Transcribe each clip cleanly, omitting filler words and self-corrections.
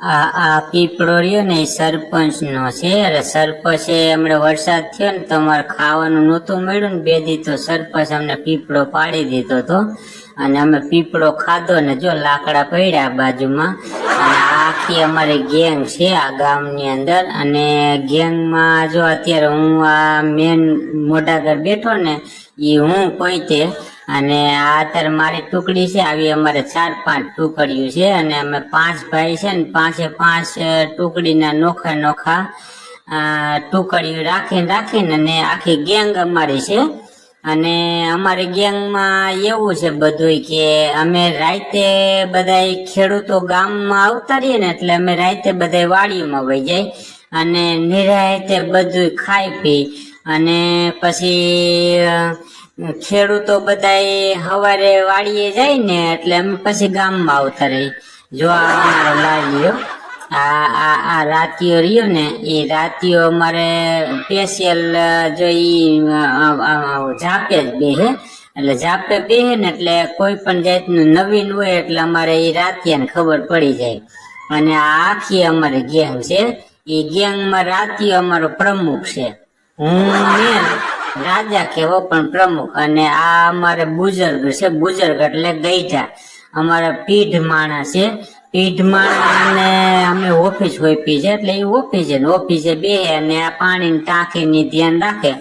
આ પીપળો રહ્યો ને એ સરપંચ નો છે. એટલે સરપંચે હમણાં વરસાદ થયો ને તમારે ખાવાનું નહોતું મળ્યું ને 2 દી તો સરપંચ અમને પીપળો પાડી દીધો હતો અને અમે પીપળો ખાધો ને જો લાકડા પડ્યા બાજુમાં. અને આખી અમારી ગેંગ છે આ ગામની અંદર. અને ગેંગમાં જો અત્યારે હું આ મેન મોઢાગર બેઠો ને એ હું પોતે. અને આ અત્યારે મારી ટુકડી છે આવી અમારે 4-5 ટુકડીઓ છે. અને અમે 5 ભાઈ છે ને 5 ટુકડીના નોખા ટુકડીઓ રાખીને અને આખી ગેંગ અમારી છે. અને અમારી ગેંગમાં એવું છે બધું કે અમે રાતે બધા ખેડૂતો ગામમાં આવતા રહીએ ને એટલે અમે રાતે બધા વાડીઓમાં વહી જાય અને નિરાતે બધું ખાઈ પી અને પછી ખેડૂતો બધા સવારે વાડીએ જાય ને એટલે અમે પછી ગામમાં આવતા રહી. જો આ અમારો લાલ્યો આ રાતીઓ રહ્યો ને એ રાતીઓ અમારે સ્પેશિયલ જો ઝાપે જ બેહે. એટલે ઝાપે બેહે ને એટલે કોઈ પણ જાતનું નવીન હોય એટલે અમારે એ રાતિયાને ખબર પડી જાય. અને આ આખી અમારી ગેંગ છે. એ ગેંગમાં રાતીઓ અમારો પ્રમુખ છે. હું મેન રાજા કેવો પણ પ્રમુખ. અને આ અમારે બુજર્ગ છે. બુજર્ગ એટલે ગઈઢા અમારા પીઢ માણસ છે. પીઢ માણસ ને અમે ઓફિસ હોપી છે એટલે એ ઓફિસે બેહે અને આ પાણીની ટાંકીની ધ્યાન રાખે.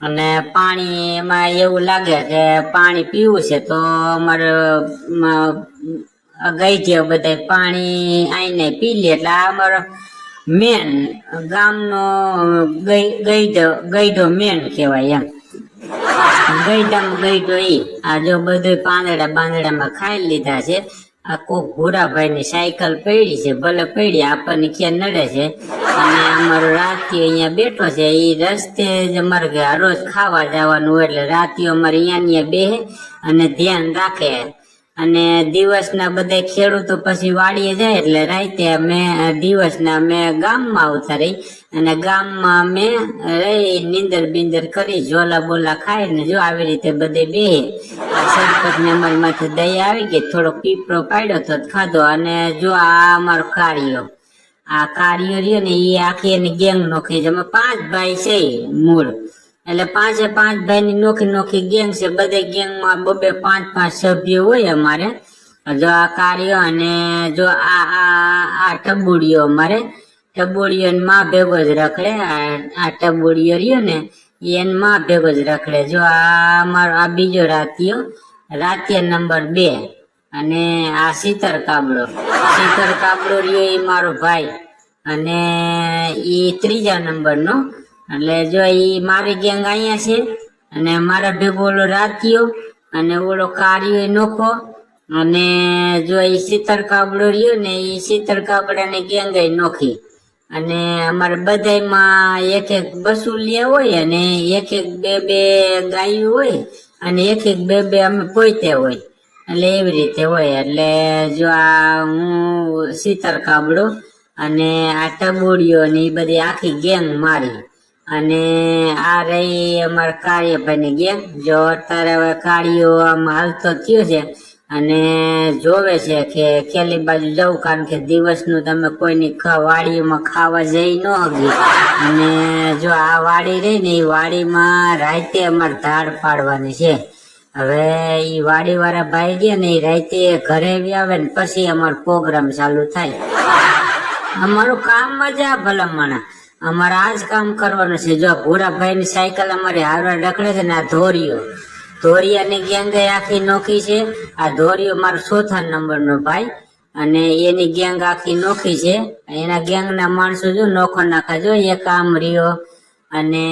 અને પાણી એમાં એવું લાગે કે પાણી પીવું છે તો અમારે ગઈઢે બધા પાણી આઈને પી લે. એટલે આ અમારો મેન ગામનો ગઈઢો મેન કહેવાય એમ. ગઈઢો આ જો બધું પાંદડામાં ખાઈ લીધા છે. આ કોક ભૂરાભાઈ ની સાયકલ પડી છે ભલે પડી આપણને ક્યાં નડે છે. અને અમારો રાતીઓ અહીંયા બેઠો છે એ રસ્તે જ અમારે રોજ ખાવા જવાનું હોય એટલે રાતીઓ અમારે અહીંયા બેહે અને ધ્યાન રાખે. અને દિવસના બધા ખેડૂતો પછી વાડીએ જાય એટલે રાતે અમે દિવસના અમે ગામમાં આવતા રહી. અને ગામમાં અમે રહી નીંદર બીંદર કરી ઝોલા બોલા ખાઈ ને જો આવી રીતે બધે બેહે. આ સરપંચ ને અમારી માથે દયા આવી ગઈ થોડો પીપળો પાડ્યો તો ખાધો. અને જો આ અમારો કાર્યો રહ્યો ને એ આખી એની ગેંગ નોખી છે. અમે 5 ભાઈ છે મૂળ એટલે 5 ભાઈ ની નોખી ગેંગ છે. બધા ગેંગમાં 2-5 સભ્યો હોય અમારે. જો આ કાર્યો અને જો આ ટબુડીઓ અમારે ટબુડીઓ માં ભેગો જ રખડે. આ ટબુડીઓ રહ્યો ને એને માં ભેગો જ રખડે. જો આ અમારો આ બીજો રાતિયા નંબર 2. અને આ શીતર કાબડો રહ્યો એ મારો ભાઈ અને એ 3જા નંબરનો. એટલે જો એ મારી ગેંગ અહીંયા છે. અને મારા ભેગો ઓલો રાતિયો અને ઓલો કાર્યો નોખો. અને જો એ શીતર કાબડો રહ્યો ને એ શીતર કાબડાની ગેંગ નોખી. અને અમારે બધામાં 1-1 બસુલિયા હોય અને 1-1 2-2 ગાયું હોય અને 1-1 2-2 અમે પોતે હોય. એટલે એવી રીતે હોય. એટલે જો આ હું શીતર કાબડો અને આ ટબુડીઓ ને એ બધી આખી ગેંગ મારી. અને આ રહી અમારા કાર્યભાઈ ની ગેંગ. જો અત્યારે હવે કાર્યો આમ હાલતો થયો છે અને જોવે છે કે કેલી બાજુ જવું કારણ કે દિવસનું તમે કોઈની વાડીમાં ખાવા જઈ ન હગી. અને જો આ વાડી રહી ને એ વાડીમાં રાતે અમારે ધાડ પાડવાની છે. હવે ઈ વાડી વાળા ભાઈ ગયા ને એ રાતે ઘરે આવે ને પછી અમારો પ્રોગ્રામ ચાલુ થાય. અમારું કામ મજા ભલામણ અમારે આજ કામ કરવાનું છે. જો ભૂરાભાઈ ની સાયકલ અમારી હારવાર રખડે છે ને આ ધોરિયાની ગેંગ આખી નોખી છે. આ ધોરિયો મારો 4થા નંબરનો ભાઈ અને એની ગેંગ આખી નોખી છે. એના ગેંગના માણસો જો નોખો નાખા જો એક આમ રહ્યો અને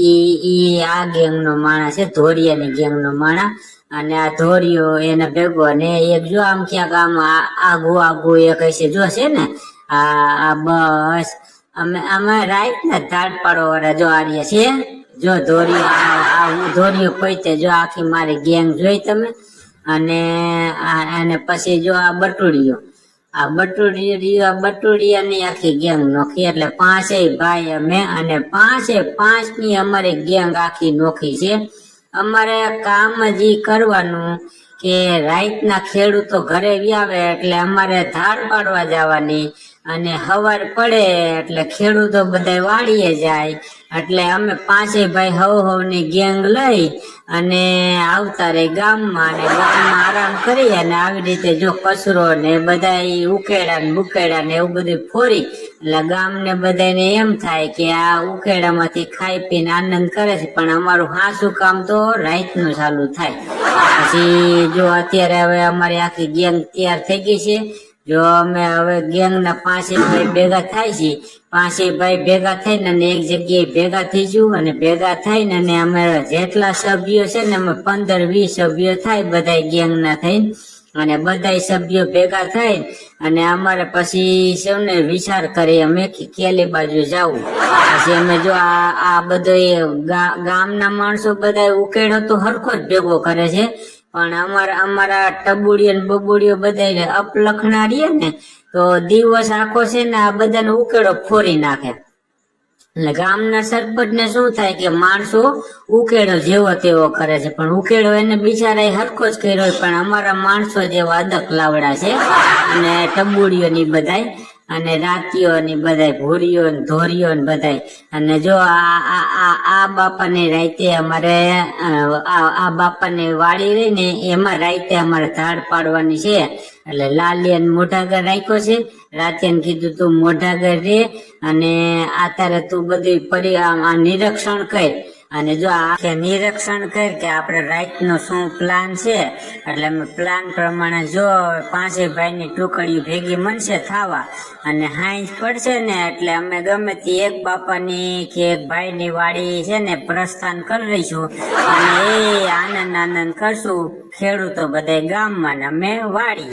ઈ આ ગેંગનો માણસ છે ધોરિયાની ગેંગનો માણસ. અને આ ધોરિયો એને ભેગો અને એક જો આમ ક્યાંક આમ આગુ એક હશે જો છે ને આ બસ અમે રાત ના ધાડ પાડો વાળા જો આર્ય છે. જો હું ધોરિયો પોતે જો આખી મારી ગેંગ જોઈ તમે. અને પછી જો આ બટુડિયાની આખી ગેંગ નોખી. એટલે 5 ભાઈ અમે અને 5 ની અમારી ગેંગ આખી નોખી છે. અમારે કામ જ કરવાનું કે રાતના ખેડૂતો ઘરે આવે એટલે અમારે ધાડ પાડવા જવાની અને હવાર પડે એટલે ખેડૂતો બધા વાડીએ જાય, એટલે અમે પાંચેય ભાઈ હવ ની ગેંગ લઈ અને આવતા રે ગામમાં, અને ગામમાં આરામ કરી અને આવી રીતે જો કચરો ને બધા ઉકેડા ને બુકેડા ને એવું બધું ફોરી, એટલે ગામને બધાને એમ થાય કે આ ઉકેડા માંથી ખાઈ પીને આનંદ કરે છે, પણ અમારું હાસું કામ તો રાત નું ચાલુ થાય. પછી જો અત્યારે હવે અમારી આખી ગેંગ તૈયાર થઈ ગઈ છે. જો અમે હવે ગેંગ ના પાંચેય ભાઈ ભેગા થાય છે, પાંચેય ભાઈ ભેગા થઈને અને એક જગ્યાએ ભેગા થઈશું, અને ભેગા થઈને અને અમે જેટલા સભ્યો છે ને અમે 15-20 સભ્યો થાય બધા ગેંગ ના થઈને, અને બધા સભ્યો ભેગા થાય અને અમારે પછી શું ને વિચાર કરીએ અમે કેલી બાજુ જવું. પછી અમે જો આ બધો ગામના માણસો બધા ઉકેડો તો હરખો જ ભેગો કરે છે, પણ અમારા ટબુડીઓ ને બબુડીઓ બધા અપલખણા રહીએ ને તો દિવસ આખો છે ને આ બધાનો ઉકેડો ફોરી નાખે. એટલે ગામના સરપંચ ને શું થાય કે માણસો ઉકેડો જેવો તેવો કરે છે, પણ ઉકેડો એને બિચારા હરખો જ કર્યો, પણ અમારા માણસો જેવા અદક લાવડા છે, અને ટબુડીઓ ની બધાય, અને રાતીઓ ની બધાય, ભૂરીઓ ને ધોરીઓ ને બધાય. અને જો આ બાપાની રાતે અમારે આ બાપાની વાડી રહી ને એમાં રાતે અમારે ધાડ પાડવાની છે, એટલે લાલિયન મોઢાગર રાખ્યો છે. રાત્યાને કીધું તું મોઢાગર રે અને આ તારે તું બધું નિરીક્ષણ કર, અને જો આ નિરીક્ષણ કર કે આપણે રાતનો શું પ્લાન છે. એટલે અમે પ્લાન પ્રમાણે જો પાંચેય ભાઈની ટુકડીઓ ભેગી મનશે થવા, અને હાંજ પડશે ને એટલે અમે ગમે તે એક બાપાની કે એક ભાઈની વાડી છે ને પ્રસ્થાન કરી રહીશું, અને એ આનંદ કરશું ખેડૂતો બધા ગામમાં ને અમે વાડી.